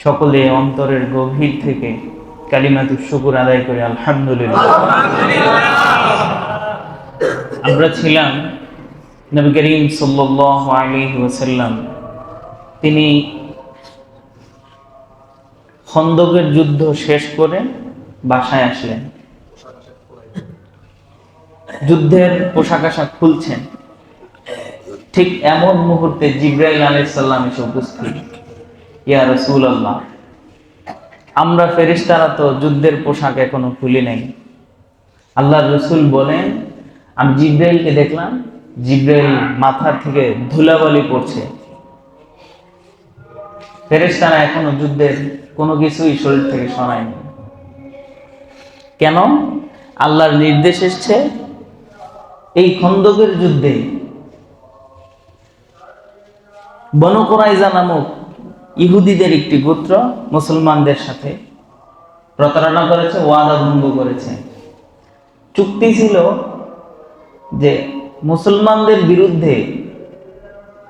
সকলে অন্তরের গভীর থেকে কালিমাতুশ শুকর আদায় করে আলহামদুলিল্লাহ। আমরা ছিলাম নবী করিম সাল্লাল্লাহু আলাইহি ওয়াসাল্লাম, তিনি খন্দকের যুদ্ধ শেষ করে বাসায় আসলেন। যুদ্ধের পোশাক আশাক খুলছেন, ঠিক এমন মুহূর্তে জিবরাইল আলাইহিস সালাম এসে উপস্থিত। ইয়া রাসূলুল্লাহ, আমরা ফেরেশতারা তো যুদ্ধের পোশাক এখনো খুলি নাই। আল্লাহর রাসূল বলেন, আমি জিবরাইলকে দেখলাম, জিবরাইল মাথা থেকে ধুলাবালি পড়ছে। ফেরেশতারা এখনো যুদ্ধের কোনো কিছুই শরীর থেকে সরায়নি। কেন? আল্লাহর নির্দেশ এসেছে, এই খন্দকের যুদ্ধে বনু কুরাইজা নামক ইহুদিদের একটি গোত্র মুসলমানদের সাথে প্রতারণা করেছে, ওয়াদা ভঙ্গ করেছে। চুক্তি ছিল যে মুসলমানদের বিরুদ্ধে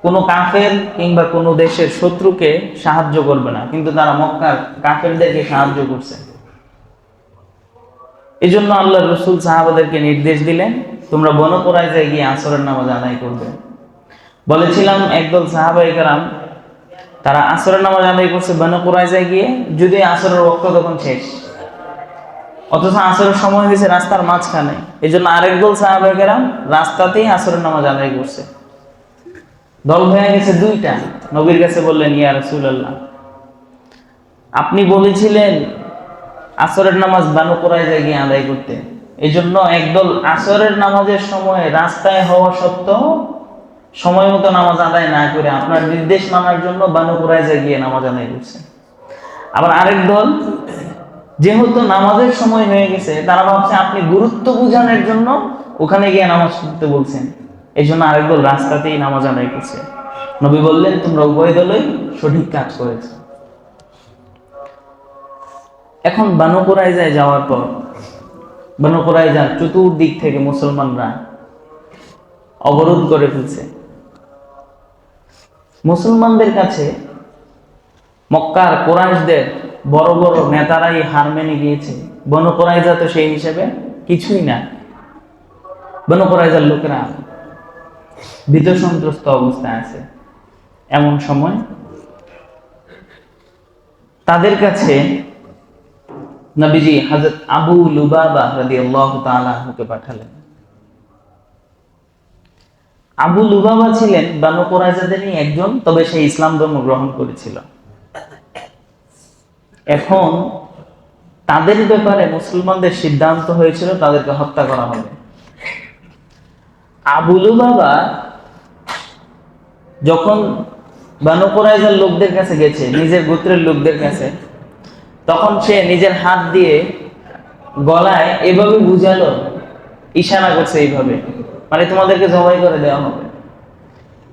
কোনো কাফের কিংবা কোনো দেশের শত্রুকে সাহায্য করবে না, কিন্তু তারা মক্কার কাফেরদেরকে সাহায্য করছে। এই জন্য আল্লাহ রসুল সাহাবাদেরকে নির্দেশ দিলেন, তোমরা বনু কুরাইজায় গিয়ে আসরের নামাজ আদায় করবে। বলেছিলাম একদল সাহাবায়ে কেরাম তারা আসরের নামাজ আদায় করছে বনু কুরাইজায় গিয়ে, যদি আসরের ওয়াক্ত তখন শেষ, অথচ আসরের সময় হয়েছে রাস্তার মাঝখানে। এই জন্য আরেক দল সাহাবায়ে কেরাম রাস্তাতেই আসরের নামাজ আদায় করছে। দল হয়ে গেছে দুইটা। নবীর কাছে বললেন, ইয়া রাসূলুল্লাহ, আপনি বলেছিলেন আসরের নামাজ বনু কুরাইজায় গিয়ে আদায় করতে। এই জন্য একদল আসরের নামাজের সময় রাস্তায় হওয়া সত্ত্বেও সময় মতো নামাজ আদায় না করে আপনার নির্দেশ মানার জন্য বনু কুরাইজায় গিয়ে নামাজ আদায় করছে। আবার আরেক দল, যেহেতু নামাজের সময় হয়ে গেছে, তারা ভাবছে আপনি গুরুত্ব বোঝানোর জন্য ওখানে গিয়ে নামাজ পড়তে বলছেন। এই জন্য আরেক দল রাস্তাতেই নামাজ আদায় করছে। নবী বললেন, তোমরা উভয় দলই সঠিক কাজ করেছো। এখন বনু কুরাইজায় যাওয়ার পর বনু কুরাইজার চতুর্দিক থেকে মুসলমানরা অবরোধ করে ফেলছে। মুসলমানদের কাছে মক্কার কুরাইশদের বড় বড় নেতারাই হার মেনে গিয়েছে। বনু কুরাইজা তো সেই হিসেবে কিছুই না। বনু কুরাইজার লোকেরা ভীত সন্ত্রস্ত অবস্থায় আছে। এমন সময় তাদের কাছে নবীজি হযরত আবু লুবাবা রাদিয়াল্লাহু তাআলা আনহুকে পাঠালেন। আবু লুবাবা ছিলেন বনু কুরাইজাদেরই একজন, তবে সে ইসলাম ধর্ম গ্রহণ করেছিল। এখন তাদের ব্যাপারে মুসলমানদের সিদ্ধান্ত হয়েছিল তাদেরকে হত্যা করা হবে। আবু লুবাবা যখন বনু কুরাইজার লোকদের কাছে গেছে, নিজের গোত্রের লোকদের কাছে, তখন সে নিজের হাত দিয়ে গলায় এভাবে বুঝালো, ইশারা করছে এইভাবে, মানে তোমাদেরকে জবাই করে দেওয়া হবে।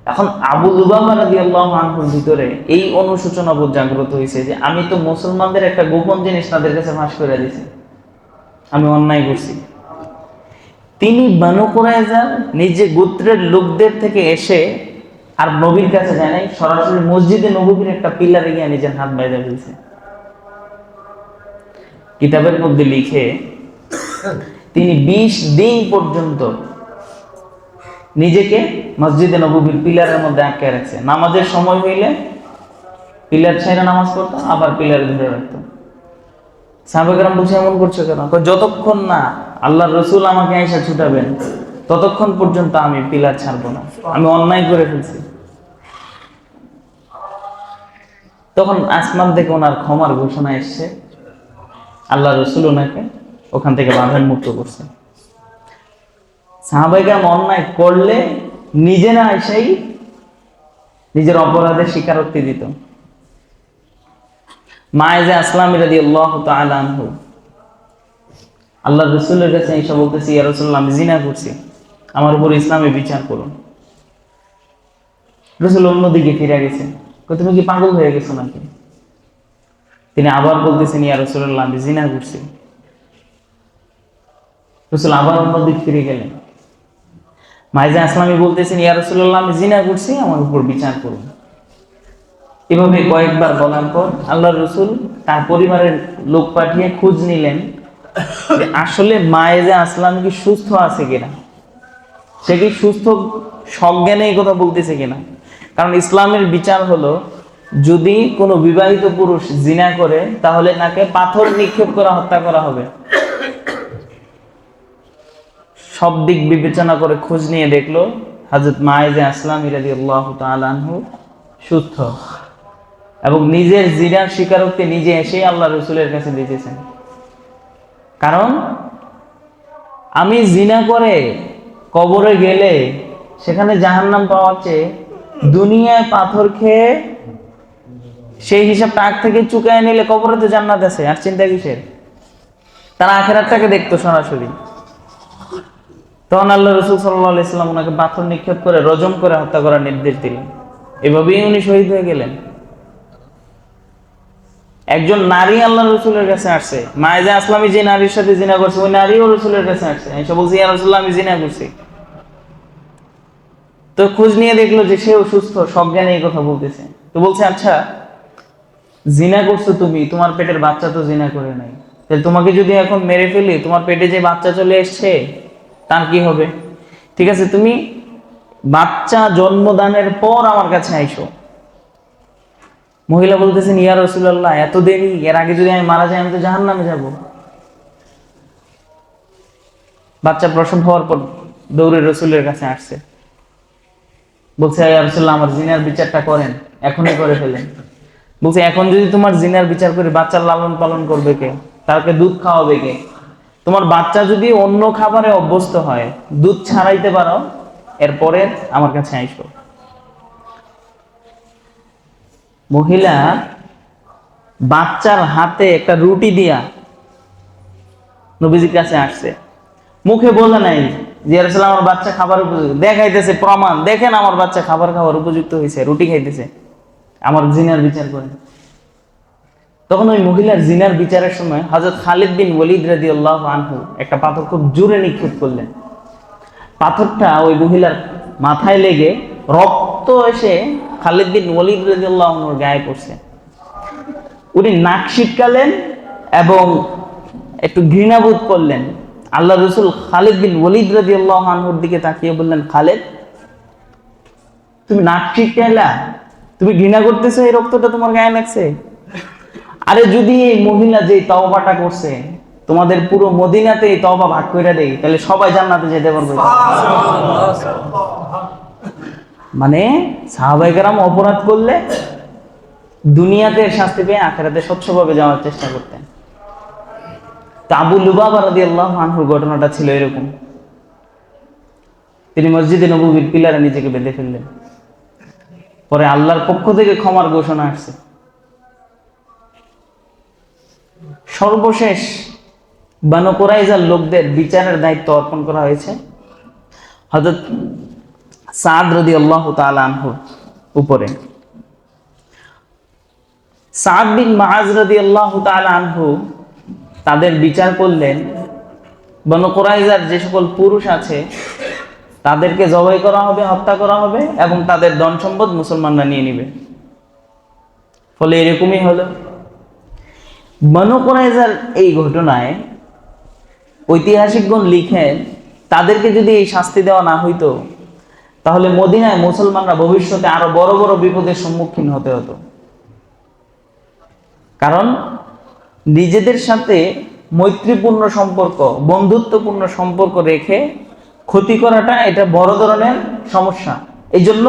এখন আবু লুবাবা রাদিয়াল্লাহু আনহুর ভিতরে এই অনুশোচনা বোধ জাগ্রত হয়েছে যে আমি তো মুসলমানদের একটা গোপন জিনিস তাদের কাছে ফাঁস করে দিয়েছি, আমি অন্যায় করছি। তিনি বনু কুরাইজার নিজে গোত্রের লোকদের থেকে এসে আর নবীর কাছে যায় নাই, সরাসরি মসজিদে নববীর একটা পিলারে গিয়ে নিজের হাত বাইরে ফেলছে। কিতাবের মধ্যে লিখে তিনি 20 দিন পর্যন্ত নিজেকে মসজিদে নববীর পিলারের মধ্যে আটকে রাখছে। নামাজের সময় হইলে পিলার ছেড়ে নামাজ পড়তো, আবার পিলারে ধরে রাখতো। সাহাবায়ে কেরাম বলছে, এমন করছো কেন? যতক্ষণ না আল্লাহর রাসূল আমাকে আয়েশা ছুটাবেন ততক্ষণ পর্যন্ত আমি পিলার ছাড়বো না, আমি অন্যায় করে ফেলছি। তখন আসমান থেকে ওনার ক্ষমার ঘোষণা এসছে, আল্লাহ রাসূল ওনাকে ওখান থেকে বাঁধন মুক্ত করছে। সাহাবায়ে কেরাম অন্যায় করলে নিজে না এসেই নিজের অপরাধের স্বীকারোক্তি দিত। মায়েজা আসলামী রাদিয়াল্লাহু তাআলা আনহু আল্লাহ রাসূলের কাছে এসে বলতেছে, ইয়া রাসূলুল্লাহ, আমি জিনা করছি, আমার উপর ইসলামে বিচার করুন। রাসূল অন্যদিকে ফিরে গেছেন, তুমি কি পাগল হয়ে গেছো নাকি? তিনি আবার বলতেছেন, ইয়া রাসূলুল্লাহ, আমি জিনা করছি। রাসূল আবার অন্যদিকে ফিরে গেলেন। মায়েজা আসলামী বলতেছেন, ইয়া রাসূলুল্লাহ, আমি জিনা করছি, আমার উপর বিচার করুন। এভাবে কয়েকবার বলার পর আল্লাহ রসুল তার পরিবারের লোক পাঠিয়ে খোঁজ নিলেন যে আসলে মায়েজা আসলাম কি সুস্থ আছে কিনা, সে কি সুস্থ সজ্ঞানে এই কথা বলতেছে কিনা। কারণ ইসলামের বিচার হলো, যদি কোনো বিবাহিত পুরুষ জিনা করে তাহলে তাকে পাথর নিক্ষেপ করে হত্যা করা হবে। সব দিক বিবেচনা করে খোঁজ নিয়ে দেখলো হযরত মায়েজা আসলাম রাদিয়াল্লাহু তাআলা আনহু সুস্থ, এবং নিজের জিনার স্বীকারোক্তি নিজে এসে আল্লাহ রসুলের কাছে দিতেছেন। কারণ আমি জিনা করে কবরে গেলে সেখানে জাহান্নাম পাওয়ার চেয়ে দুনিয়ায় পাথর খেয়ে সেই হিসাবটা আগ থেকে চুকায় নিলে কবরে তো জান্নাত আছে, আর চিন্তা কিসের। তারা আখিরাতটাকে দেখতো সরাসরি। তখন আল্লাহ রসুল সাল্লাল্লাহু আলাইহি সাল্লাম ওনাকে পাথর নিক্ষেপ করে রজম করে হত্যা করার নির্দেশ দিলেন। এভাবেই উনি শহীদ হয়ে গেলেন। একজন নারী আল্লাহ রসুলের কাছে আসছে, মায়েজা আসলামী যে নারীর সাথে জিনা করছে ওই নারীও রসুলের কাছে আসছে, এসে বলছে ইয়া রাসূলুল্লাহ আমি জিনা করছি। তো খোঁজ নিয়ে দেখলো যে সেও সুস্থ, সজ্ঞানে এই কথা বলতেছে। তো বলছে আচ্ছা জিনা করছো তুমি, তোমার পেটের বাচ্চা তো জিনা করে নাই, তাহলে তোমাকে যদি এখন মেরে ফেলি তোমার পেটে যে বাচ্চা চলে এসছে তার কি হবে? ঠিক আছে, তুমি বাচ্চা জন্মদানের পর আমার কাছে আইসো। মহিলা বলতেছেন ইয়া রাসূলুল্লাহ এত দেরি, এর আগে যদি আমি মারা যাই আমি তো জাহান্নামে যাব। বাচ্চা প্রসব হওয়ার পর দৌড়ে রসুলের কাছে আসছে, বলছে ইয়া রাসূলুল্লাহ আমার জিনার বিচারটা করেন, এখনই করে ফেলেন। বলছে এখন যদি তোমার জিনার বিচার করি বাচ্চার লালন পালন করবে কে, তাকে দুধ খাওয়াবে কে? তোমার বাচ্চা যদি অন্য খাবারে অভ্যস্ত হয়, দুধ ছাড়াইতে পারো, এরপরে আমার কাছে আইসো। মহিলা বাচ্চার হাতে একটা রুটি দিয়া নবীজির কাছে আসছে, মুখে বলে নাই যে ইয়া রাসূলুল্লাহ আমার বাচ্চা খাবার উপযুক্ত, দেখাইতেছে প্রমাণ, দেখেন আমার বাচ্চা খাবার খাওয়ার উপযুক্ত হয়েছে, রুটি খাইতেছে, আমার জিনার বিচার করেন। তখন ওই মহিলার জিনার বিচারের সময় হযরত খালিদ বিন ওয়ালিদ রাদিয়াল্লাহু আনহু একটা পাথর খুব জোরে নিক্ষেপ করলেন। পাথরটা ওই মহিলার মাথায় লেগে রক্ত এসে খালিদ বিন ওয়ালিদ রাদিয়াল্লাহু আনহুর গায়ে পড়ছে। উনি নাক সিটকালেন এবং একটু ঘৃণাবোধ করলেন। আল্লাহ রসুল খালিদ বিন ওয়ালিদ রাদিয়াল্লাহু আনহুর দিকে তাকিয়ে বললেন, খালিদ তুমি নাক সিটকাইলা, তুমি ঘৃণা করতেছো এই রক্তটা তোমার গায়ে লাগছে? আরে যদি এই মহিলা যে তওবাটা করছে তোমাদের পুরো মদিনাতে এই তওবা ভাগ করে দেই তাহলে সবাই জান্নাতে যেতে পারবে। মানে সাহাবায়ে কেরাম অপরাধ করলে দুনিয়াতে শাস্তি পেয়ে আখিরাতে স্বচ্ছভাবে যাওয়ার চেষ্টা করতেন। তা আবু লুবাবা রাদিয়াল্লাহু আনহুর ঘটনাটা ছিল এরকম। তিনি মসজিদে নববীর পিলারে নিজেকে বেঁধে ফেললেন। পরে আল্লাহর পক্ষ থেকে ক্ষমার ঘোষণা আসছে। সর্বশেষ বানু কুরাইজার লোকদের বিচারের দায়িত্ব অর্পণ করা হয়েছে হযরত সাদ রাদিয়াল্লাহু তাআলা আনহুর উপরে। সাদ বিন মুআজ রাদিয়াল্লাহু তাআলা আনহু তাদের বিচার করলেন, বনু কুরাইজার যে সকল পুরুষ আছে তাদেরকে জবাই করা হবে, হত্যা করা হবে এবং তাদের ধন সম্পদ মুসলমানরা নিয়ে নিবে। ফলে এরকমই হলো। বনু কুরাইজার এই ঘটনায় ঐতিহাসিকগণ লিখেন, তাদেরকে যদি এই শাস্তি দেওয়া না হইতো তাহলে মদিনায় মুসলমানরা ভবিষ্যতে আরো বড় বড় বিপদের সম্মুখীন হতে হতো। কারণ নিজেদের সাথে মৈত্রীপূর্ণ সম্পর্ক, বন্ধুত্বপূর্ণ সম্পর্ক রেখে ক্ষতি করাটা এটা বড় ধরনের সমস্যা। এই জন্য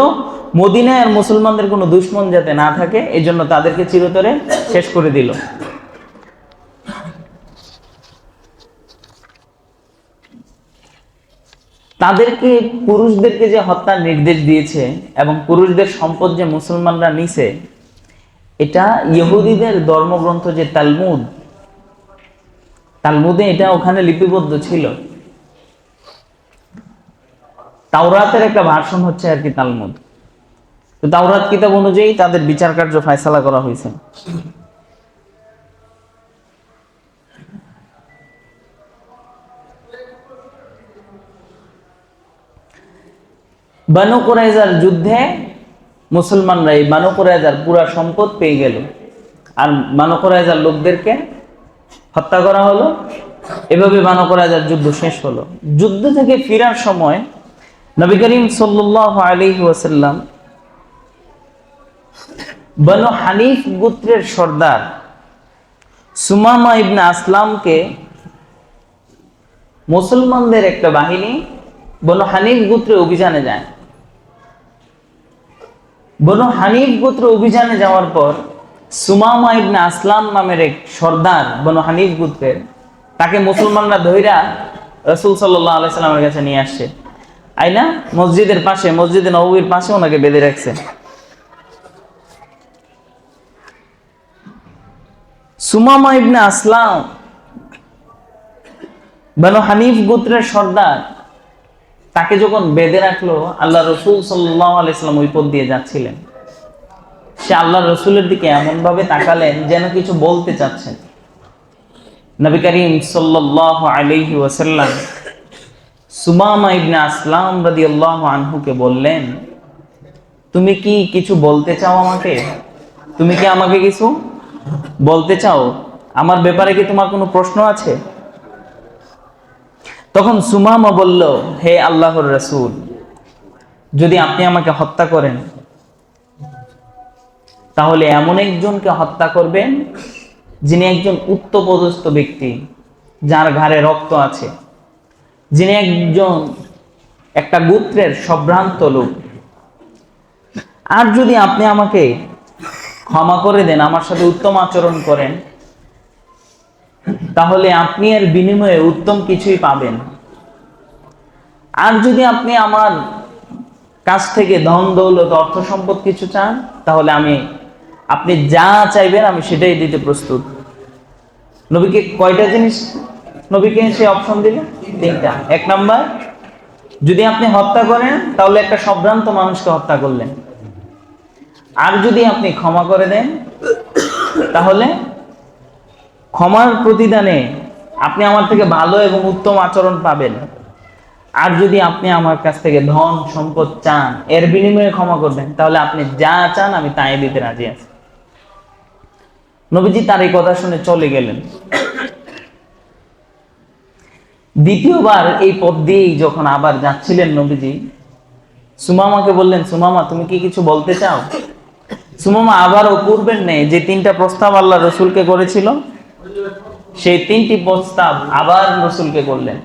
মদিনায় আর মুসলমানদের কোনো দুশমন যাতে না থাকে, এই জন্য তাদেরকে চিরতরে শেষ করে দিল। তাদেরকে পুরুষদেরকে যে হত্যার নির্দেশ দিয়েছে এবং পুরুষদের সম্পদ যে মুসলমানরা নিছে, এটা ইহুদিদের ধর্মগ্রন্থ যে তালমুদে এটা ওখানে লিপিবদ্ধ ছিল। তাওরাতের একটা ভার্সন হচ্ছে আর কি তালমুদ। তো তাওরাত কিতাব অনুযায়ী তাদের বিচার কার্য ফায়সালা করা হয়েছে। বনু কুরাইজার যুদ্ধে মুসলমানরা এই বানু কুরাইজার পুরা সম্পদ পেয়ে গেল, আর বানু কুরাইজার লোকদেরকে হত্যা করা হলো। এভাবে বানু কুরাইজার যুদ্ধ শেষ হলো। যুদ্ধ থেকে ফেরার সময় নবী করিম সাল্লাল্লাহু আলাইহি ওয়াসাল্লাম বনু হানিফ গোত্রের সর্দার সুমামা ইবনে আসলামকে মুসলমানদের একটা বাহিনী বনু হানিফ গোত্রে অভিযানে যায়। বনু হানিফ গোত্র অভিযানে যাওয়ার পর সুমামা ইবনে আসলাম নামের এক সর্দার বনু হানিফ গোত্রের, তাকে মুসলমানরা ধইরা রাসূল সাল্লাল্লাহু আলাইহি সাল্লামের কাছে নিয়ে আসছে। আইনা মসজিদের পাশে, মসজিদে নববীর পাশে ওনাকে বেঁধে রাখছে। সুমামা ইবনে আসলাম বনু হানিফ গোত্রের সর্দার, তাকে যখন বেঁধে রাখলো, আল্লাহ রাসূল সাল্লাল্লাহু আলাইহি সাল্লাম ওই পথ দিয়ে যাচ্ছিলেন। সে আল্লাহ রাসূলের দিকে এমন ভাবে তাকালেন যেন কিছু বলতে চাচ্ছেন। নবী করিম সাল্লাল্লাহু আলাইহি ওয়াসাল্লাম সুমামা ইবনে আসলাম রাদিয়াল্লাহু আনহুকে বললেন, তুমি কি কিছু বলতে চাও আমাকে? তুমি কি আমাকে কিছু বলতে চাও? আমার ব্যাপারে কি তোমার কোনো প্রশ্ন আছে? তখন সুমামা বলল, হে আল্লাহর রাসূল, যদি আপনি আমাকে হত্যা করেন তাহলে এমন একজনকে হত্যা করবেন যিনি একজন উচ্চপদস্থ ব্যক্তি, যার ঘাড়ে রক্ত আছে, যিনি একটা গোত্রের সম্ভ্রান্ত লোক। আর যদি আপনি আমাকে ক্ষমা করে দেন, আমার সাথে উত্তম আচরণ করেন, তাহলে আপনি এর বিনিময়ে উত্তম কিছুই পাবেন। আর যদি আপনি আমার কাছ থেকে ধন দৌলত অর্থ সম্পদ কিছু চান, তাহলে আপনি যা চাইবেন আমি সেটাই দিতে প্রস্তুত। নবীকে কয়টা জিনিস নবীকে সে অপশন দিলেন? তিনটা। এক নাম্বার, যদি আপনি হত্যা করেন তাহলে একটা সম্ভ্রান্ত মানুষকে হত্যা করলেন। আর যদি আপনি ক্ষমা করে দেন তাহলে ক্ষমার প্রতিদানে আপনি আমার থেকে ভালো এবং উত্তম আচরণ পাবেন। আর যদি আপনি আমার কাছ থেকে ধন সম্পদ চান, এর বিনিময়ে ক্ষমা করবেন, তাহলে আপনি যা চান আমি তাই দিতে রাজি আছি। নবীজি তার এই কথা শুনে চলে গেলেন। দ্বিতীয়বার এই পথ দিয়েই যখন আবার যাচ্ছিলেন নবীজি, সুমামাকে বললেন, সুমামা তুমি কি কিছু বলতে চাও? সুমামা আবারও পূর্বের নেই যে তিনটা প্রস্তাব আল্লাহ রসুলকে করেছিল, সেই তিনটি প্রস্তাব আবার রসুলকে করলেন।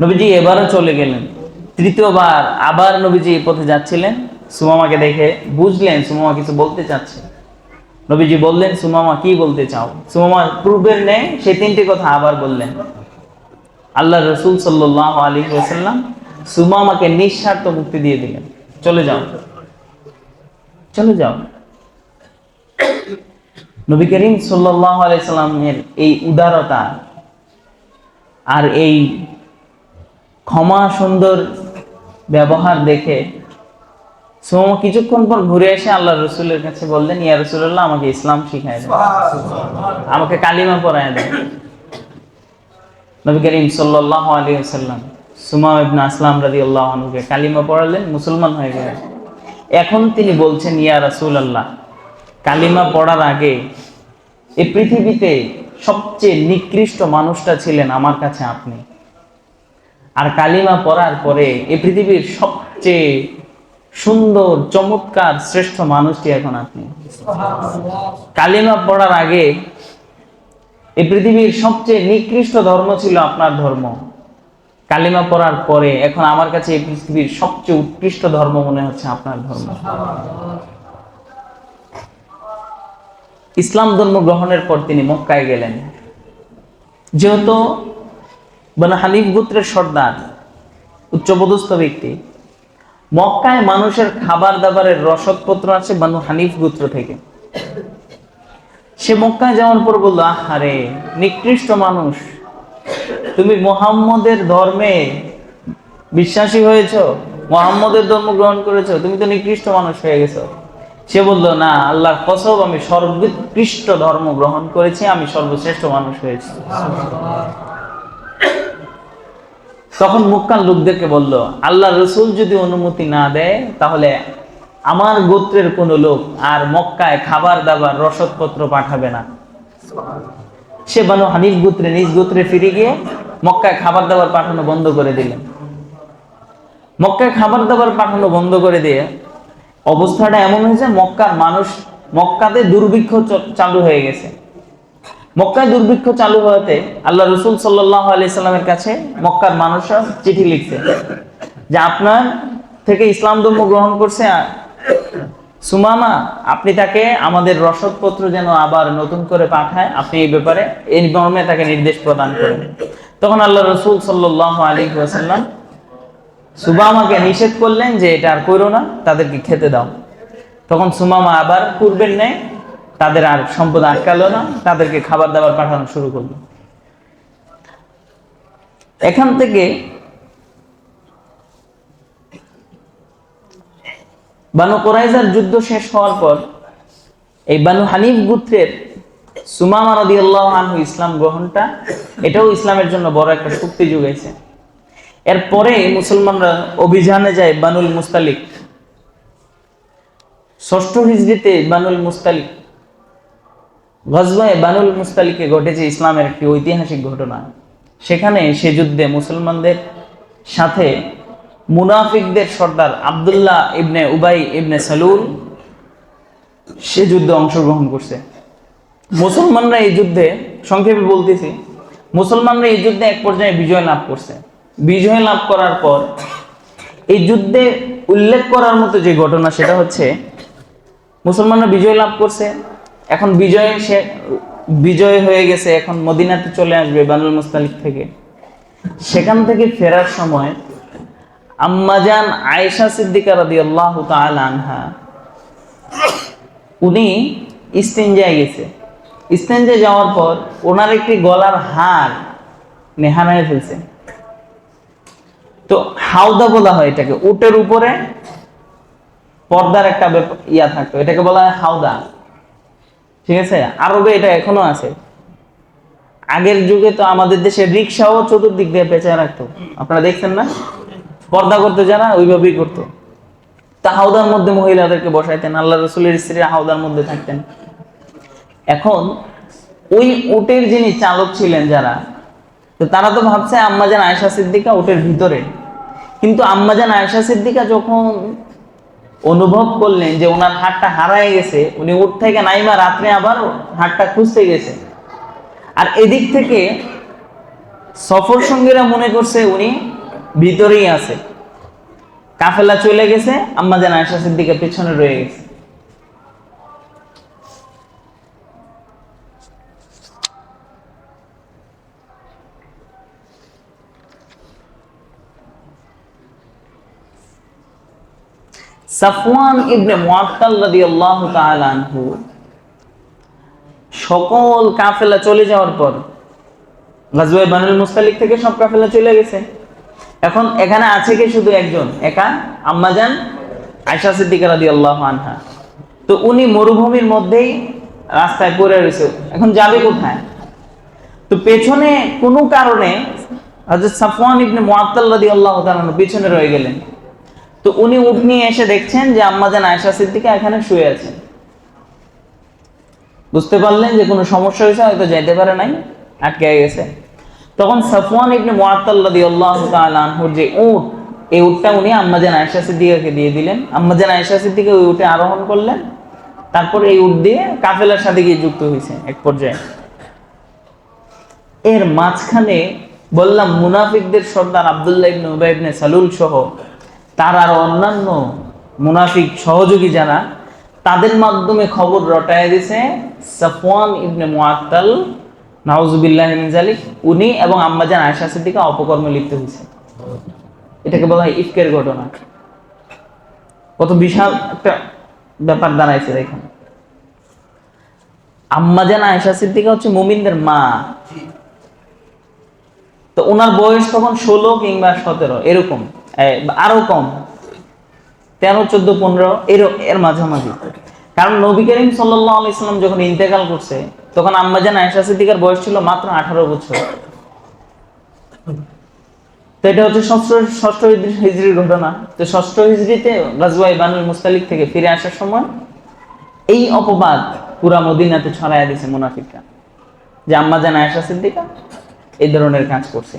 নবীজি এবারও চলে গেলেন। তৃতীয়বার আবার নবীজি এই পথে যাচ্ছিলেন, সুমামাকে দেখে বুঝলেন সুমামা কিছু বলতে চাচ্ছে। নবীজি বললেন, সুমামা কি বলতে চাও? সুমামা পূর্বের নেই সেই তিনটি কথা আবার বললেন। আল্লাহ রসুল সাল্লাল্লাহু আলাইহি ওয়াসাল্লাম সুমামাকে নিঃস্বার্থ মুক্তি দিয়ে দিলেন, চলে যাও, চলে যাও। নবী করিম সাল্লাল্লাহু আলাইহি সাল্লামের এই উদারতা আর এই ক্ষমা সুন্দর ব্যবহার দেখে সুমামা কিছুক্ষণ পর ঘুরে এসে আল্লাহ রসুলের কাছে বললেন, ইয়া রাসূলুল্লাহ, আমাকে ইসলাম শিখায় দেন, আমাকে কালিমা পড়ায় দেন। নবী করিম সাল্লাল্লাহু আলাইহি ওয়াসাল্লাম সুমামা ইবনে আসলাম রাদিয়াল্লাহু আনহুকে কালিমা পড়ালেন, মুসলমান হয়ে গেলেন। এখন তিনি বলছেন, ইয়া রাসূলুল্লাহ, কালিমা পড়ার আগে এই পৃথিবীতে সবচেয়ে নিকৃষ্ট মানুষটা ছিলেন আমার কাছে আপনি, আর কালিমা পড়ার পরে এই পৃথিবীর সবচেয়ে সুন্দর চমৎকার শ্রেষ্ঠ মানুষটি এখন আপনি। কালিমা পড়ার আগে এই পৃথিবীর সবচেয়ে নিকৃষ্ট ধর্ম ছিল আপনার ধর্ম, কালিমা পড়ার পরে এখন আমার কাছে এই পৃথিবীর সবচেয়ে উৎকৃষ্ট ধর্ম মনে হচ্ছে আপনার ধর্ম। ইসলাম ধর্ম গ্রহণের পর তিনি মক্কায় গেলেন। যেহেতু বনু হানিফ গোত্রের সর্দার, উচ্চপদস্থ ব্যক্তি, মক্কায় মানুষের খাবার দাবারের রসদপত্র আছে বনু হানিফ গোত্র থেকে। সে মক্কায় যাওয়ার পর বলল, আহারে নিকৃষ্ট মানুষ, তুমি মুহাম্মদের ধর্মে বিশ্বাসী হয়েছো, মুহাম্মদের ধর্ম গ্রহণ করেছো, তুমি তো নিকৃষ্ট মানুষ হয়ে গেছো। সে বলল, না, আল্লাহর কসম, আমি সর্বোৎকৃষ্ট ধর্ম গ্রহণ করেছি, আমি সর্বশ্রেষ্ঠ মানুষ হয়েছি। তখন মক্কার লোকদেরকে বলল, আল্লাহ রসুল যদি অনুমতি না দেয় তাহলে আমার গোত্রের কোন লোক আর মক্কায় খাবার দাবার রসদপত্র পাঠাবে না। সে বানু হানিফ গোত্রে নিজ গোত্রে ফিরে গিয়ে মক্কায় খাবার দাবার পাঠানো বন্ধ করে দিলেন। মক্কায় খাবার দাবার পাঠানো বন্ধ করে দিয়ে অবস্থাটা এমন হয়েছে, মক্কার মানুষ, মক্কাতে দুর্ভিক্ষ চালু হয়ে গেছে। মক্কায় দুর্ভিক্ষ চালু হওয়াতে আল্লাহ রসুল সাল্লাল্লাহু আলাইহি সাল্লামের কাছে মক্কার মানুষরা চিঠি লিখছে যে আপনার থেকে ইসলাম ধর্ম গ্রহণ করছে সুমামা, আপনি তাকে আমাদের রসদপত্র যেন আবার নতুন করে পাঠায়, আপনি এই ব্যাপারে এই মর্মে তাকে নির্দেশ প্রদান করেন। তখন আল্লাহ রসুল সাল্লাল্লাহু আলাইহি ওয়াসাল্লাম সুমামাকে নিষেধ করলেন যে এটা আর করো না, তাদেরকে খেতে দাও। তখন সুমামা আবার পূর্বের ন্যায় তাদের আর সম্পদ আটকালো না, তাদেরকে খাবার দাবার পাঠানো শুরু করলো। এখান থেকে বানু কুরাইজার যুদ্ধ শেষ হওয়ার পর এই বানু হানিফ গোত্রের সুমামা রাদিয়াল্লাহু আনহু ইসলাম গ্রহণটা, এটাও ইসলামের জন্য বড় একটা শক্তি যোগাইছে। এরপরে মুসলমানরা অভিযানে যায় বানুল মুস্তালিক। ৬ষ্ঠ হিজরিতে বানুল মুস্তালিক গজওয়ায়ে বানুল মুস্তালিকে ঘটেছে ইসলামের একটি ঐতিহাসিক ঘটনা। সেখানে সে যুদ্ধে মুসলমানদের সাথে মুনাফিকদের সর্দার আব্দুল্লাহ ইবনে উবাই ইবনে সালুল সে যুদ্ধে অংশগ্রহণ করছে। মুসলমানরা এই যুদ্ধে, সংক্ষেপে বলতেছি, মুসলমানরা এই যুদ্ধে এক পর্যায়ে বিজয় লাভ করছে। বিজয় লাভ করার পর এই যুদ্ধে উল্লেখ করার মতো যে ঘটনা সেটা হচ্ছে, মুসলমানরা বিজয় লাভ করছে, এখন বিজয় হয়ে গেছে, এখন মদিনাতে চলে আসবে বানুল মুস্তালিক থেকে। সেখান থেকে ফেরার সময় আম্মাজান আয়েশা সিদ্দিকা রাদিয়াল্লাহু তাআলা আনহা উনি ইস্তেঞ্জায় গেছে। ইস্তেঞ্জায় যাওয়ার পর ওনার একটি গলার হার নেহানায় ফেলছে। তো হাওদা বলা হয় এটাকে, উটের উপরে পর্দার একটা ইয়া থাকতো, এটাকে বলা হয় হাওদা। ঠিক আছে, আরবে এটা এখনো আছে। আগের যুগে তো আমাদের দেশে রিক্সাও চতুর্দিক দিয়ে পেঁচায় রাখতো, আপনারা দেখছেন না? পর্দা করতে যারা ওইভাবেই করতো। তা হাওদার মধ্যে মহিলাদেরকে বসাইতেন, আল্লাহ রসুলের স্ত্রীরা হাওদার মধ্যে থাকতেন। এখন ওই উটের যিনি চালক ছিলেন যারা, তো তারা তো ভাবছে আম্মাজান আয়েশা সিদ্দিকা উটের ভিতরে। কিন্তু আম্মাজান আয়েশা সিদ্দিকা যখন অনুভব করলেন যে ওনার হাতটা হারায় গেছে, উনি উট থেকে নাইমা রাত্রে আবার হাতটা খুঁজতে গেছে। আর এদিক থেকে সফর সঙ্গীরা মনে করছে উনি ভিতরেই আছে। কাফেলা চলে গেছে, আম্মাজান আয়েশা সিদ্দিকা পেছনে রয়ে গেছে। সাফওয়ান ইবনে মুআত্তাল রাদিয়াল্লাহু তাআলা আনহু সকল কাফেলা চলে যাওয়ার পর, গাজওয়ায়ে বানুল মুস্তালিক থেকে সব কাফেলা চলে গেছে, এখন এখানে আছে কি? শুধু একজন একা, আম্মাজান আয়েশা সিদ্দিকা রাদিয়াল্লাহু আনহা। তো উনি মরুভূমির মধ্যেই রাস্তায় পড়ে রয়েছে, এখন যাবে কোথায়? তো পেছনে কোনো কারণে হযরত সাফওয়ান ইবনে মুআত্তাল রাদিয়াল্লাহু তাআলা পেছনে রয়ে গেলেন। তো উনি উট নিয়ে এসে দেখছেন যে আম্মাজান আয়েশা সিদ্দিকা এখানে শুয়ে আছেন। বুঝতে পারলেন যে কোনো সমস্যা হয়েছে, হয়তো যেতে পারে নাই, আটকে গেছে। তখন সাফওয়ান ইবনে মুআত্তাল রাদিয়াল্লাহু তাআলা আনহুর যে উট, এই উটটা উনি আম্মাজান আয়েশা সিদ্দিকাকে দিয়ে দিলেন। আম্মাজান আয়েশা সিদ্দিকা ওই উটে আরোহণ করলেন, তারপর এই উট দিয়ে কাফেলার সাথে গিয়ে যুক্ত হয়েছে এক পর্যায়ে। এর মাঝখানে বললাম মুনাফিকদের সর্দার আব্দুল্লাহ ইবনে উবাই ইবনে সালুল সহ তার আর অন্যান্য মুনাফিক সহযোগী যারা, তাদের মাধ্যমে খবর রটায় দিছে সাফওয়ান ইবনে মুআত্তাল নাউজুবিল্লাহি মিন যালিক উনি এবং আম্মাজান আয়েশা সিদ্দিকা অপকর্মে লিপ্ত হয়েছে। এটাকে বলা হয় ইফকের ঘটনা। কত বিশাল একটা ব্যাপার দাঁড়াইছে দেখেন। আম্মাজান আয়েশা সিদ্দিকা হচ্ছে মুমিনদের মা। তো ওনার বয়স তখন 16 কিংবা 17 এরকম, আরো কম, 13, 14, 15 এর মাঝামাঝি। কারণ নবী করিম সাল্লাল্লাহু আলাইহি সাল্লাম যখন ইন্তেকাল করছে তখন আম্মাজান আয়েশা সিদ্দিকার বয়স ছিল মাত্র 18 বছর। তো এটা হচ্ছে ষষ্ঠ ষষ্ঠ হিজরির ঘটনা। তো ষষ্ঠ হিজরিতে গাজওয়ায়ে বানুল মুস্তালিক থেকে ফিরে আসার সময় এই অপবাদ পুরা মদিনাতে ছড়াইয়া দিয়েছে মুনাফিকরা, যে আম্মা জান আয়েশা সিদ্দিকা এই ধরনের কাজ করছে।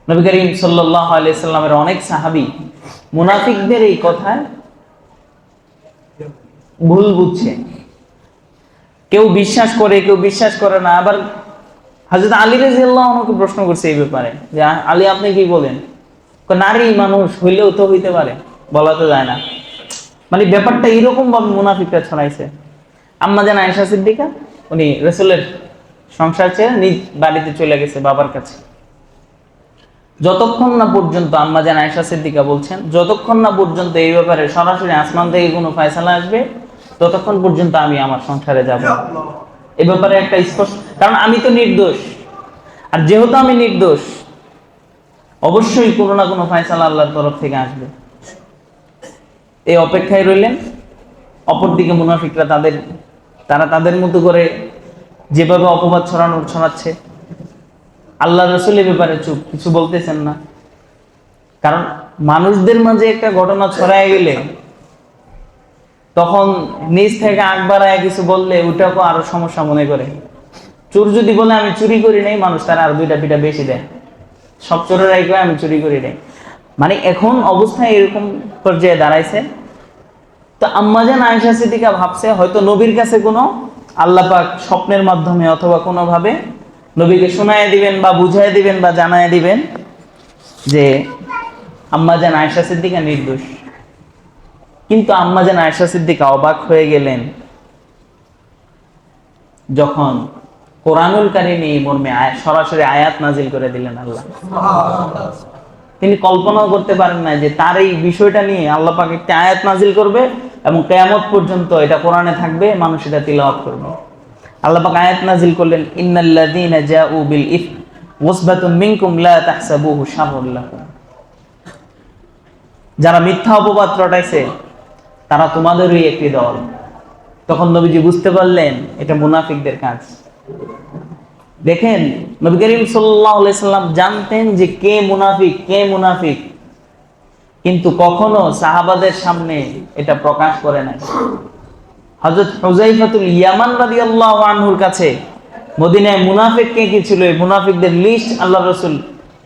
নবী করিম সাল্লাল্লাহু আলাইহি সাল্লামের অনেক সাহাবী মুনাফিকদের এই কথায় ভুল বুঝছে, কেউ বিশ্বাস করে কেউ বিশ্বাস করে না। আবার হযরত আলী রাদিয়াল্লাহু আনহুকে প্রশ্ন করছে এই ব্যাপারে, যে আলী আপনি কি বলেন? নারী মানুষ হইলেও তো হইতে পারে, বলা তো যায় না। মানে ব্যাপারটা এরকম ভাবে মুনাফিকরা ছড়াইছে। আম্মা জান আয়েশা সিদ্দিকা উনি রাসূলের সংসার ছেড়ে নিজ বাড়িতে চলে গেছে বাবার কাছে। যতক্ষণ না পর্যন্ত আম্মা জান আয়েশা সিদ্দিকা বলছেন, যতক্ষণ না পর্যন্ত এই ব্যাপারে সরাসরি আসমান থেকে কোনো ফয়সালা আসবে ততক্ষণ পর্যন্ত আমি আমার সংসারে যাব। এই ব্যাপারে একটা স্পষ্ট, কারণ আমি তো নির্দোষ, আর যেহেতু আমি নির্দোষ অবশ্যই কোনো না কোনো ফয়সালা আল্লাহর তরফ থেকে আসবে। এই অপেক্ষায় রইলেন। অপরদিকে মুনাফিকরা তারা তাদের মতো করে যেভাবে অপবাদ ছড়াচ্ছে, আল্লাহ রাসূল এই ব্যাপারে চুপ, কিছু বলতেছেন না। কারণ মানুষদের মাঝে একটা ঘটনা ছড়ায় গেলে তখন নিজ থেকে আগ বাড়ায় কিছু বললে ওটাকে আরো সমস্যা মনে করে। চোর যদি বলে আমি চুরি করি নাই, মানুষ তারা আর দুইটা পিঠা বেশি দেয়। সব চোরেরাই কয় আমি চুরি করি নাই। মানে এখন অবস্থা এরকম পর্যায়ে দাঁড়াইছে। তো আম্মা জান আয়েশা সিদ্দিকা ভাবছে হয়তো নবীর কাছে কোনো আল্লাহ পাক স্বপ্নের মাধ্যমে অথবা কোনোভাবে নবীকে শোনায় দিবেন বা বুঝায় দিবেন বা জানায় দিবেন যে আম্মা জান আয়েশা সিদ্দিকা নির্দোষ। কিন্তু আম্মা জান আয়েশা সিদ্দিকা অবাক হয়ে গেলেন যখন কোরআনুল কারীমে এই মর্মে সরাসরি আয়াত নাজিল করে দিলেন আল্লাহ। তিনি কল্পনাও করতে পারেন না যে তার এই বিষয়টা নিয়ে আল্লাহ পাক একটা আয়াত নাজিল করবে এবং কিয়ামত পর্যন্ত এটা কোরআনে থাকবে, মানুষ এটা তিলাওয়াত করবে। আল্লাহ পাক আয়াত নাজিল করলেন, ইন্নাল্লাযীনা জাউ বিল ইফক উসবাতুম মিনকুম লা তাহসাবুহু শাররুল লাকুম। যারা মিথ্যা অপবাদ রটাইছে তারা তোমাদেরই একটি দল। তখন নবীজি বুঝতে পারলেন এটা মুনাফিকদের কাজ। দেখেন নবী করিম সাল্লাল্লাহু আলাইহি সাল্লাম জানতেন যে কে মুনাফিক, কিন্তু কখনো সাহাবাদের সামনে এটা প্রকাশ করে নাই। হযরত হুযায়ফাতুল ইয়ামান রাদিয়াল্লাহু আনহুর কাছে মদিনায় মুনাফিক কে কি ছিল এই মুনাফিকদের লিস্ট আল্লাহর রাসূল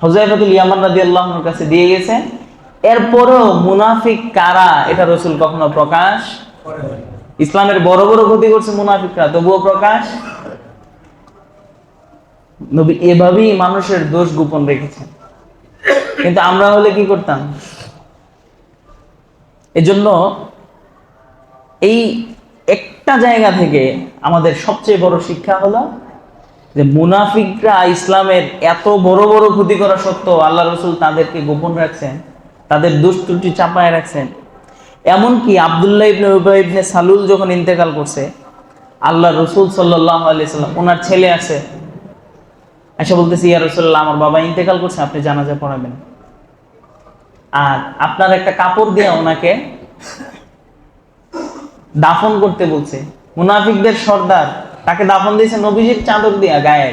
হুযায়ফাতুল ইয়ামান রাদিয়াল্লাহু আনহুর কাছে দিয়ে গেছে। এরপরও মুনাফিক কারা এটা রাসূল কখনো প্রকাশ করে নাই। ইসলামের বড় বড় ক্ষতি করছে মুনাফিকরা, তবুও প্রকাশ। নবী এভাবেই মানুষের দোষ গোপন রেখেছেন। কিন্তু আমরা হলে কি করতাম? এজন্য এই একটা জায়গা থেকে আমাদের সবচেয়ে বড় শিক্ষা হলো যে মুনাফিকরা ইসলামের এত বড় বড় ক্ষতি করা সত্ত্বেও আল্লাহ রাসূল তাদেরকে গোপন রাখছেন, তাদের দোষ ত্রুটি চাপায় রাখছেন। এমনকি আব্দুল্লাহ ইবনে উবাই ইবনে সালুল যখন ইন্তেকাল করছে, আল্লাহ রাসূল সাল্লাল্লাহু আলাইহি সাল্লাম ওনার ছেলে আছে এসে বলতেছে, ইয়া রাসূলুল্লাহ আমার বাবা ইন্তেকাল করছে, আপনি জানাজা পড়াবেন, আর আপনার একটা কাপড় দিয়ে ওনাকে দাফন করতে বলছে। মুনাফিকদের সর্দার তাকে দাফন দিয়েছে নবীজির চাদর দিয়া, গায়ে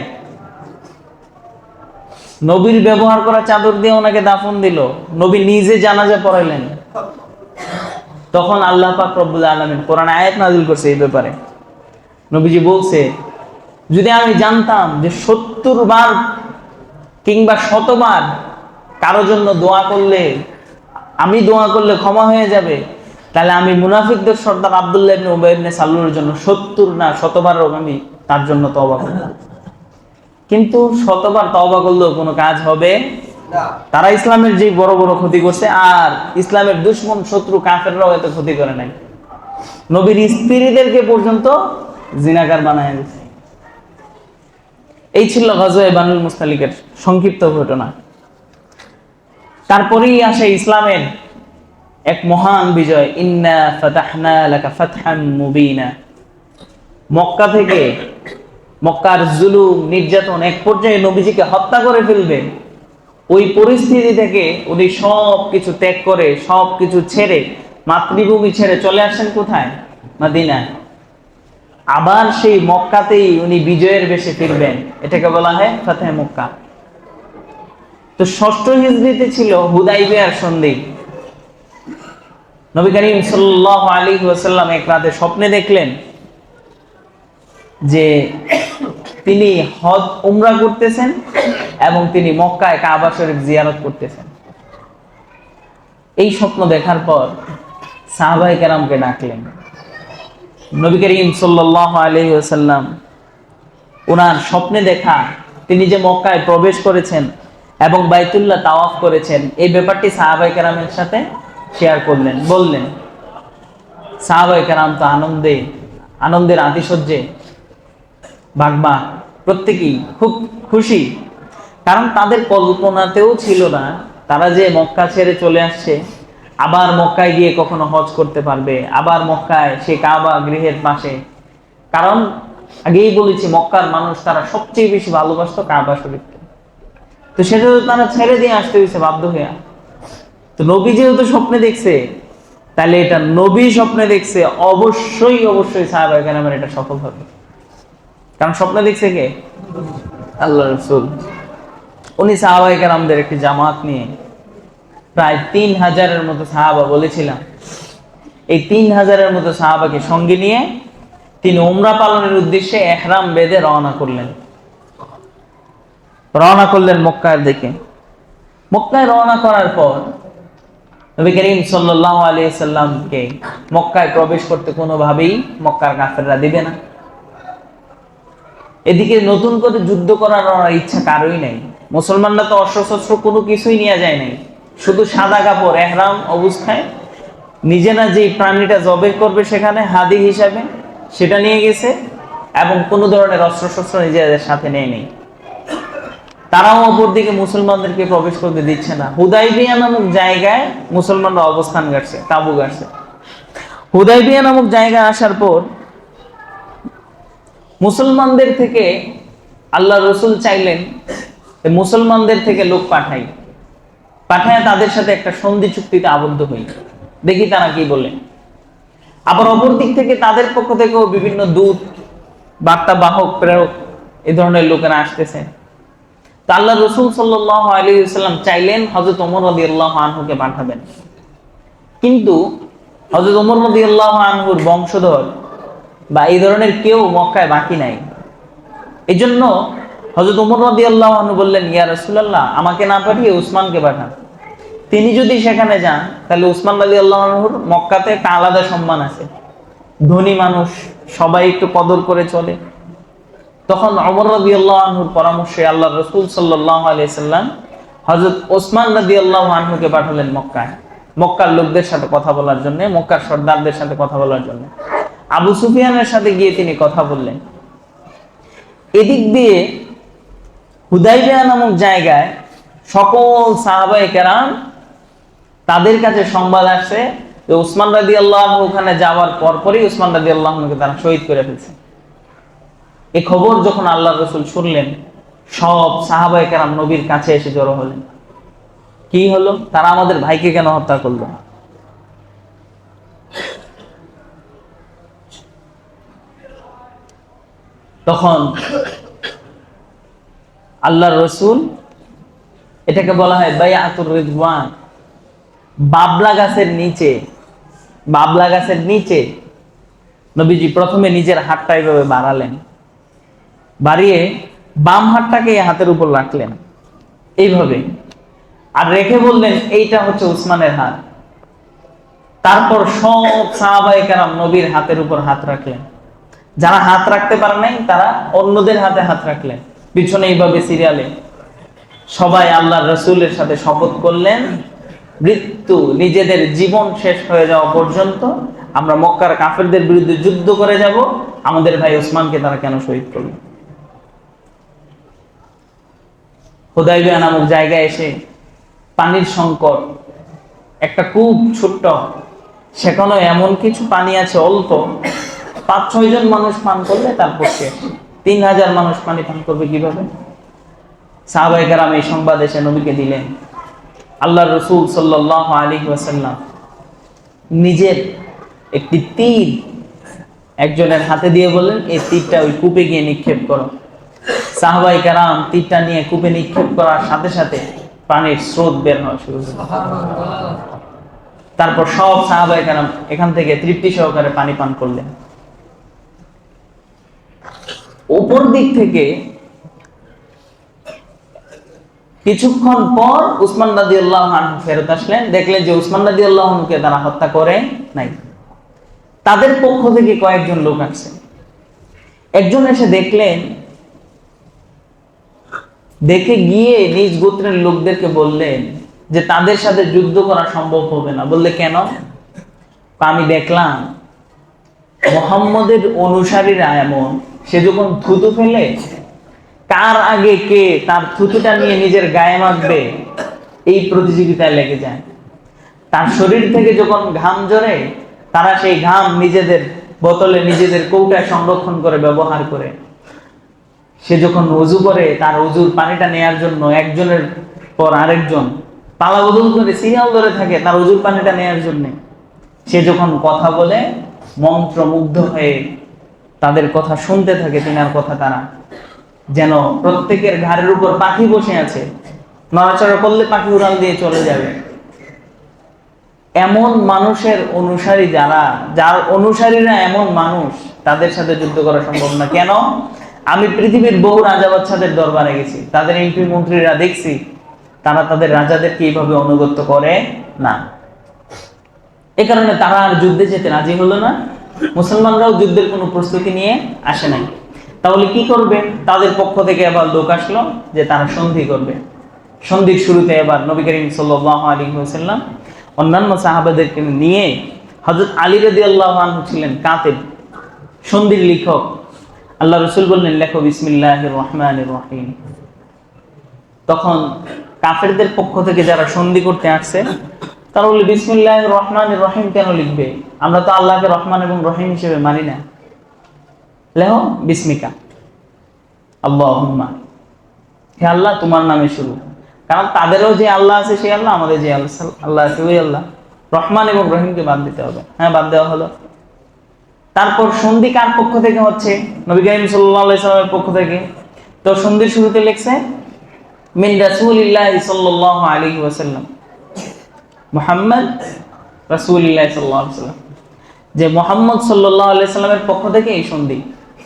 নবীর ব্যবহার করা চাদর দিয়ে ওনাকে দাফন দিল, নবী নিজে জানাজা পড়াইলেন। তখন আল্লাহ পাক রব্বুল আলামিন কোরআনে আয়াত নাযিল করছে এই ব্যাপারে। নবীজি বলছে, যদি আমি জানতাম যে 70 বার কিংবা 100 বার কারো জন্য দোয়া করলে, আমি দোয়া করলে ক্ষমা হয়ে যাবে, তাহলে আমি মুনাফিকদের সর্দার আব্দুল্লাহ ইবনে উবাই ইবনে সালুলের জন্য 70 না 100 বার আমি তার জন্য তওবা করব। কিন্তু 100 বার তওবা করলেও কোনো কাজ হবে না। তারা ইসলামের যে বড় বড় ক্ষতি করছে, আর ইসলামের দুশমন শত্রু কাফেররাও এত ক্ষতি করে নাই। নবীর স্ত্রীদেরকে পর্যন্ত জিনাকার বানায় দিয়েছে। এই ছিল গাজওয়ে বানুল মুস্তালিকের সংক্ষিপ্ত ঘটনা। তারপরেই আসে ইসলামের এক মহান বিজয়, ইন্না ফাতাহনা লাকা ফাতহাম মুবিনা। মক্কা থেকে মক্কার জুলুম নির্যাতন এক পর্যায়ে নবীজিকে হত্যা করে ফেলবে, ওই পরিস্থিতি থেকে উনি সব কিছু ত্যাগ করে, সব কিছু ছেড়ে, মাতৃভূমি ছেড়ে চলে আসেন কোথায়? মদিনায়। আবার সেই মক্কাতেই উনি বিজয়ের বেশে ফিরবেন। এটাকে বলা হয় ফাতহে মক্কা। তো ষষ্ঠ হিজরিতে ছিল হুদাইবিয়ার সন্ধি। নবী করিম সাল্লাল্লাহু আলাইহি ওয়াসাল্লাম এক রাতে স্বপ্নে দেখলেন যে তিনি হজ উমরা করতেছেন এবং তিনি মক্কায় কাবা শরীফ জিয়ারত করতেছেন। এই স্বপ্ন দেখার পর সাহাবায়ে কেরামকে ডাকলেন। নবী করিম সাল্লাল্লাহু আলাইহি ওয়াসাল্লাম ওনার স্বপ্নে দেখা তিনি যে মক্কায় প্রবেশ করেছেন এবং বাইতুল্লাহ তাওয়াফ করেছেন, এই ব্যাপারটি সাহাবায়ে কেরামের সাথে শেয়ার করলেন, বললেন। সাহাবায়ে কেরাম তো আনন্দের আতিশয্যে বাগবা, প্রত্যেকেই খুব খুশি। কারণ তাদের কল্পনাতেও ছিল না তারা যে মক্কা ছেড়ে চলে আসছে, আবার মক্কায় গিয়ে কখনো হজ করতে পারবে, আবার মক্কায় সে কাবা গৃহের পাশে। কারণ আগেই বলেছি মক্কার মানুষ তারা সবচেয়ে বেশি ভালোবাসতো কাবা শরীফকে, তো সেটা তো তারা ছেড়ে দিয়ে আসতে হয়েছে বাধ্য হইয়া। তো নবী যেহেতু স্বপ্নে দেখছে, তাহলে এটা নবী স্বপ্নে দেখছে, অবশ্যই সাহাবায়ে কেরামের এটা সফল হবে। কারণ স্বপ্নে দেখছে কে? আল্লাহ রাসূল। উনি সাহাবায়ে কেরামদের একটি জামাত নিয়ে প্রায় 3000-এর মতো সাহাবা, বলেছিলাম এই 3000-এর মতো সাহাবাকে সঙ্গে নিয়ে তিনি উমরা পালনের উদ্দেশ্যে ইহরাম বেঁধে রওনা করলেন মক্কার দিকে। মক্কায় রওনা করার পর নবী করিম সাল্লাল্লাহু আলাইহি সাল্লামকে মক্কায় প্রবেশ করতে কোনোভাবেই মক্কার কাফেররা দিবে না। এদিকে নতুন করে যুদ্ধ করার ইচ্ছা কারোই নাই। মুসলমানরা তো অস্ত্র কোনো কিছুই নিয়ে যায় নাই, শুধু সাদা কাপড় ইহরাম অবস্থায় নিজেরা যে প্রাণীটা জবে করবে সেখানে হাদি হিসাবে সেটা নিয়ে গেছে, এবং কোনো ধরনের অস্ত্র নিজেদের সাথে নেই। তারাও অপরদিকে মুসলমানদেরকে প্রবেশ করতে দিচ্ছে না। হুদাইবিয়া নামক জায়গায় মুসলমানরা অবস্থান গাড়ছে, তাঁবু গাড়ছে। হুদাইবিয়া নামক জায়গায় আসার পর মুসলমানদের থেকে আল্লাহ রসুল চাইলেন মুসলমানদের থেকে লোক পাঠায় তাদের সাথে একটা সন্ধি চুক্তিতে আবদ্ধ হই, দেখি তারা কি বলে। আবার অপর দিক থেকে তাদের পক্ষ থেকেও বিভিন্ন দূত, বার্তা বাহক, প্রেরক, এই ধরনের লোকেরা আসতেছে। তো আল্লাহ রসুল সাল্লাল্লাহু আলাইহি ওয়াসাল্লাম চাইলেন হযরত ওমর রাদিয়াল্লাহু আনহুকে পাঠাবেন, কিন্তু হযরত ওমর রাদিয়াল্লাহু আনহুর বংশধর বা এই ধরনের কেউ মক্কায় বাকি নাই। এই জন্য হযরত ওমর রাদিয়াল্লাহু আনহু বললেন, ইয়া রাসূলুল্লাহ, আমাকে না পাঠিয়ে উসমানকে পাঠান। তিনি যদি সেখানে যান তাহলে উসমান রাদিয়াল্লাহু আনহুর মক্কাতে একটা আলাদা সম্মান আছে, ধনী মানুষ, সবাই একটু কদর করে চলে। তখন ওমর রাদিয়াল্লাহু আনহুর পরামর্শে আল্লাহ রাসূল সাল্লাল্লাহু আলাইহি সাল্লাম হযরত ওসমান রাদিয়াল্লাহু আনহুকে পাঠালেন মক্কায়, মক্কার লোকদের সাথে কথা বলার জন্য, মক্কার সর্দারদের সাথে কথা বলার জন্য। আবু সুফিয়ানের সাথে গিয়ে তিনি কথা বললেন। এদিক দিয়ে হুদাইবিয়া নামক জায়গায় সকল সাহাবায়ে কেরাম, তাদের কাছে সংবাদ আসছে যে উসমান রাদিয়াল্লাহু আনহু ওখানে যাওয়ার পরপরই উসমান রাদিয়াল্লাহু আনহুকে তারা শহীদ করে ফেলছে। এই খবর যখন আল্লাহর রাসূল শুনলেন, সব সাহাবায়ে কেরাম নবীর কাছে এসে জড়ো হলেন। কি হলো? তারা আমাদের ভাইকে কেন হত্যা করলো? তখন আল্লাহর রাসূল, এটাকে বলা হয় বাইআতুর রিদওয়ান, বাবলা গাছের নিচে নবীজি প্রথমে নিজের হাতটা এইভাবে বাড়ালেন, বাড়িয়ে বাম হাতটাকে হাতের উপর রাখলেন এইভাবে, আর রেখে বললেন এইটা হচ্ছে উসমানের হাত। তারপর সব সাহাবায়ে কেরাম নবীর হাতের উপর হাত রাখলেন। যারা হাত রাখতে পারে নাই তারা অন্যদের হাতে হাত রাখলেন। পিছনে এইভাবে সিরিয়ালে সবাই আল্লাহর রাসূলের সাথে শপথ করলেন, মৃত্যু, নিজেদের জীবন শেষ হয়ে যাওয়া পর্যন্ত আমরা মক্কার কাফেরদের বিরুদ্ধে যুদ্ধ করে যাব। আমাদের ভাই ওসমানকে তারা কেন শহীদ করল? হুদাইবিয়া নামক জায়গায় এসে পানির সংকট, একটা কূপ ছোট্ট, সেখানে এমন কিছু পানি আছে অল্প, 5-6 জন মানুষ পান করলে তারপর শেষ। 3000 মানুষ পানি পান করবে কিভাবে? সাহাবায়ে কেরাম এই সংবাদ এসে নবীকে দিলেন। আল্লাহর রাসূল সাল্লাল্লাহু আলাইহি ওয়াসাল্লাম নিজের একটি তীর একজনের হাতে দিয়ে বললেন, এই তীরটা ওই কূপে গিয়ে নিক্ষেপ করো। সাহাবায়ে কেরাম তীরটা নিয়ে কূপে নিক্ষেপ করার সাথে সাথে পানির স্রোত বের হওয়া শুরু হলো। তারপর সব সাহাবায়ে কেরাম এখান থেকে তৃপ্তি সহকারে পানি পান করলেন। উপর দিক থেকে কিছুক্ষণ পর উসমান রাদিয়াল্লাহু আনহু ফেরত আসলেন, দেখলেন যে উসমান রাদিয়াল্লাহু আনহুকে তারা হত্যা করে নাই। তাদের পক্ষ থেকে কয়েকজন লোক আসছে। একজন এসে দেখলেন, দেখে গিয়ে নিজ গোত্রের লোকদেরকে বললেন যে তাদের সাথে যুদ্ধ করা সম্ভব হবে না। বললে কেন? আমি দেখলাম মুহাম্মদের অনুসারীরা এমন, সে যখন থুতু ফেলে কার আগে কে তার থুতুটা নিয়ে নিজের গায়ে মাখবে এই প্রতিযোগিতায় লেগে যায়। তার শরীর থেকে যখন ঘাম ঝরে তারা সেই ঘাম নিজেদের বোতলে নিজেদের কৌটায় সংরক্ষণ করে ব্যবহার করে। সে যখন ওযু করে তার ওযুর পানিটা নেয়ার জন্য একজনের পর আরেকজন পালা বদল করে সিরিয়াল ধরে থাকে তার ওযুর পানিটা নেয়ার জন্য। সে যখন কথা বলে মন্ত্রমুগ্ধ হয়ে তাদের কথা শুনতে থাকে, তিনার কথা তারা যেন প্রত্যেকের ঘাড়ের উপর পাখি বসে আছে, নড়াচড়া করলে পাখি উড়াল দিয়ে চলে যাবে। এমন মানুষের অনুসারী যার অনুসারীরা এমন মানুষ, তাদের সাথে যুদ্ধ করা সম্ভব না। কেন? আমি পৃথিবীর বহু রাজা বাদশাদের দরবারে গেছি, তাদের এমপি মন্ত্রীরা দেখছি তারা তাদের রাজাদেরকে এইভাবে অনুগত করে না। এ কারণে তারা আর যুদ্ধে যেতে রাজি হলো না। মুসলমানরাও যুদ্ধের কোনো প্রস্তুতি নিয়ে আসে নাই। তাহলে কি করবে? তাদের পক্ষ থেকে এবার লোক আসলো যে তারা সন্ধি করবে। সন্ধির শুরুতে এবার নবী করিম সাল্লাল্লাহু আলাইহি ওয়াসাল্লাম অন্যান্য সাহাবাদেরকে নিয়ে, হযরত আলী রাদিয়াল্লাহু আনহু ছিলেন কাতিব, সন্ধির লেখক। আল্লাহ রাসূল বললেন, লেখো বিসমিল্লাহির রহমানির রহিম। তখন কাফেরদের পক্ষ থেকে যারা সন্ধি করতে আসছে তারা বলল, বিসমিল্লাহির রহমানির রহিম কেন লিখবে? আমরা তো আল্লাহকে রহমান এবং রহিম হিসেবে মানি না। লেখো বিসমিকা আল্লাহুম্মা, হে আল্লাহ তোমার নামে শুরু। কারণ তাদেরও যে আল্লাহ আছে সেই আল্লাহ, আমাদের যে আল্লাহ আছে ওই আল্লাহ। রহমান এবং রহিমকে বাদ দিতে হবে। হ্যাঁ, বাদ দেওয়া হলো। তারপর সন্ধি কার পক্ষ থেকে হচ্ছে? নবী করিম সাল্লাল্লাহু আলাইহি সাল্লামের পক্ষ থেকে। তো সন্ধির শুরুতে লিখছে মিন রাসূলিল্লাহি সাল্লাল্লাহু আলাইহি ওয়াসাল্লাম, মুহাম্মদ রাসূলুল্লাহ সাল্লাল্লাহু আলাইহি ওয়াসাল্লাম, যে মুহাম্মদ সাল্লাল্লাহু আলাইহি সাল্লামের পক্ষ থেকে এই সন্ধি।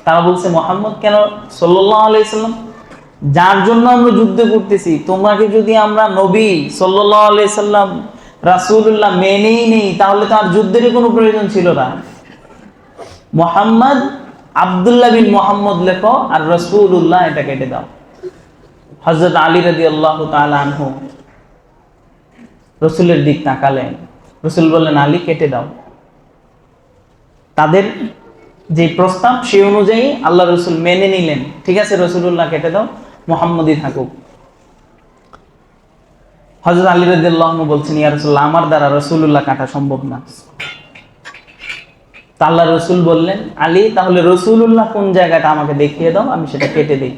তারা বলছে মুহাম্মদ কেন? সাল্লাল্লাহু আলাইহি সাল্লাম যার জন্য আমরা যুদ্ধ করতেছি, তোমাকে যদি আমরা নবী সাল্লাল্লাহু আলাইহি সাল্লাম রাসূলুল্লাহ মেনেই নেই তাহলে তো আর যুদ্ধের কোনো প্রয়োজন ছিল না। মুহাম্মদ আব্দুল্লাহ বিন মুহাম্মদ লেখো, আর রাসূলুল্লাহ এটা কেটে দাও। হযরত আলী রাদিয়াল্লাহু তাআলা আনহু রাসূলের দিক তাকালেন, রাসূল বললেন আলী কেটে দাও। তাদের যে প্রস্তাব সেই অনুযায়ী আল্লাহ রাসূল মেনে নিলেন, ঠিক আছে রাসূলুল্লাহ কেটে দাও, মুহাম্মদই থাকুক। হযরত আলী রাদিয়াল্লাহু আনহু বলছেন, ইয়া রাসূলুল্লাহ আমার দ্বারা রাসূলুল্লাহ কাটা সম্ভব না। তা আল্লাহ রাসূল বললেন, আলী তাহলে রাসূলুল্লাহ কোন জায়গাটা আমাকে দেখিয়ে দাও, আমি সেটা কেটে দেই।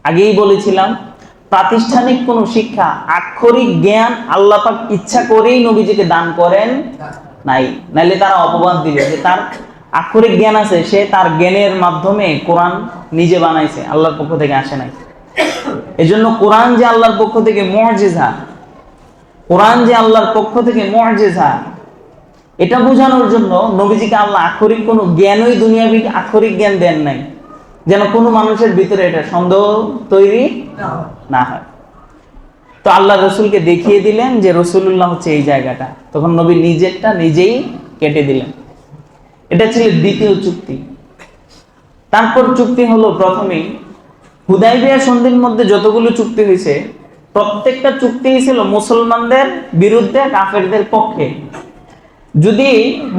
আগেই বলেছিলাম প্রাতিষ্ঠানিক কোন শিক্ষা, আক্ষরিক জ্ঞান আল্লাহ পাক ইচ্ছা করেই নবীজিকে দান করেন নাই, নাইলে তারা অপবাদ দিবে যে তার আক্ষরিক জ্ঞান আছে, সে তার জ্ঞানের মাধ্যমে কোরআন নিজে বানাইছে, আল্লাহর পক্ষ থেকে আসে নাই। এজন্য কোরআন যে আল্লাহর পক্ষ থেকে মুজিজা, কোরআন যে আল্লাহর পক্ষ থেকে মুজিজা, এটা বোঝানোর জন্য নবীজিকে আল্লাহ আক্ষরিক কোনো জ্ঞানই দুনিয়াবি আক্ষরিক জ্ঞান দেন নাই, যেন কোনো মানুষের ভিতরে এটা সন্দেহ তৈরি না হয়। তো আল্লাহ রসুলকে দেখিয়ে দিলেন যে রাসূলুল্লাহ হচ্ছে এই জায়গাটা, তখন নবী নিজেরটা নিজেই কেটে দিলেন। এটা ছিল দ্বিতীয় চুক্তি। তারপর চুক্তি হলো, প্রথমেই হুদায়বিয়া সন্ধির মধ্যে যতগুলো চুক্তি হয়েছে প্রত্যেকটা চুক্তি ছিল মুসলমানদের বিরুদ্ধে, কাফেরদের পক্ষে। যদি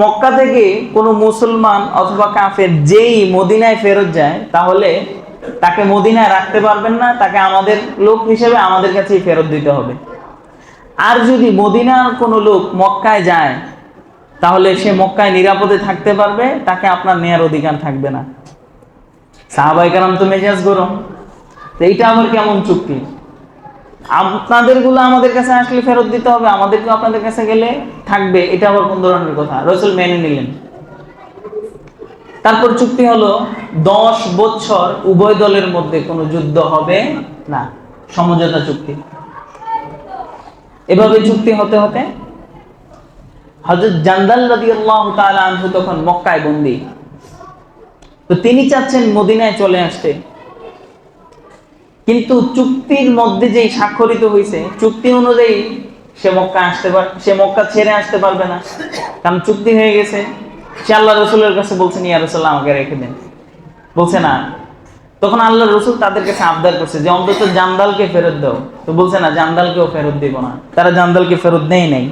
মক্কা থেকে কোনো মুসলমান অথবা কাফের যেই মদিনায় ফেরত যায় তাহলে তাকে মদিনায় রাখতে পারবেন না, তাকে আমাদের লোক হিসেবে আমাদের কাছেই ফেরত দিতে হবে। আর যদি মদিনার কোনো লোক মক্কায় যায় তাহলে সে মক্কায় নিরাপদে থাকতে পারবে, তাকে আপনার নেয়ার অধিকার থাকবে না। সাহাবায়ে কেরাম তো মেজাজ গরম, এইটা আবার কেমন চুক্তি? আপনাদের গুলো আমাদের কাছে আসলে ফেরত দিতে হবে, আমাদেরকে আপনাদের কাছে গেলে থাকবে, এটা আবার কোন ধরনের কথা? রাসূল মেনে নিলেন। তারপর চুক্তি হলো 10 বছর উভয় দলের মধ্যে কোনো যুদ্ধ হবে না, সমঝোতা চুক্তি। এভাবে চুক্তি হতে হতে হযরত জান্দাল রাদিয়াল্লাহু তাআলা আনহু তখন মক্কায় বন্দী। তো তিনি চাচ্ছেন মদিনায় চলে আসতে, কিন্তু চুক্তির মধ্যে যেই স্বাক্ষরিত হয়েছে চুক্তি অনুযায়ী সে মক্কা ছেড়ে আসতে পারবে না, কারণ চুক্তি হয়ে গেছে। সে আল্লাহ রসুলের কাছে বলছেন, ইয়া রাসূলুল্লাহ আমাকে রেখে দেন, বলছে না। তখন আল্লাহ রসুল তাদের কাছে আবদার করছে যে অন্তত জান্দালকে ফেরত দাও, তো বলছে না, জান্দালকেও ফেরত দিব না। তারা জান্দালকে ফেরত দেয় নাই।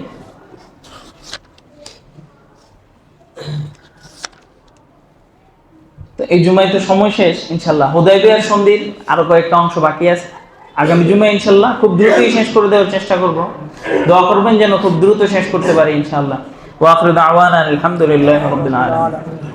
তো এই জুমায় তো সময় শেষ, ইনশাল্লাহ হুদায়বিয়ার সন্ধির আরো কয়েকটা অংশ বাকি আছে। আগামী জুমায় ইনশাল্লাহ খুব দ্রুতই শেষ করে দেওয়ার চেষ্টা করব। দোয়া করবেন যেন খুব দ্রুত শেষ করতে পারি ইনশাল্লাহ। ওয়া আখিরু দাওয়ানা আলহামদুলিল্লাহি রাব্বিল আলামিন।